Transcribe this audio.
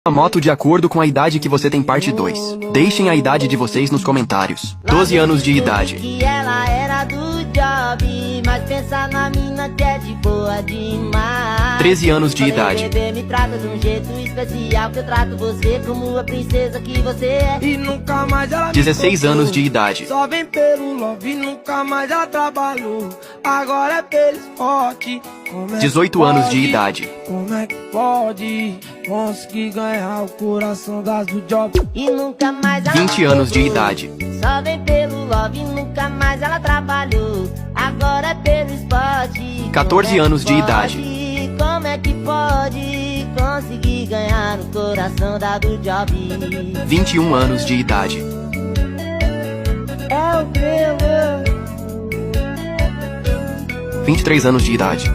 A moto de acordo com a idade que você tem, parte 2. Deixem a idade de vocês nos comentários. 12 anos de idade. Que ela era do job, mas pensa na mina que é de boa demais. 13 anos de Falei, idade. bebê, me trata de um jeito especial, que eu trato você como a princesa que você é. E nunca mais ela 16 anos de idade. Só vem pelo love e nunca mais ela trabalhou. Agora é pelo esporte. Como é 18 que anos pode? de idade. Como é que pode conseguir ganhar o coração das do job? E nunca mais ela 20 anos de pegou. idade. Só vem pelo love e nunca mais ela trabalhou. Agora é pelo esporte. 14 Como é que anos de pode? idade. Como é que pode conseguir ganhar o coração da do job? 21 anos de idade. É o meu. 23 anos de idade.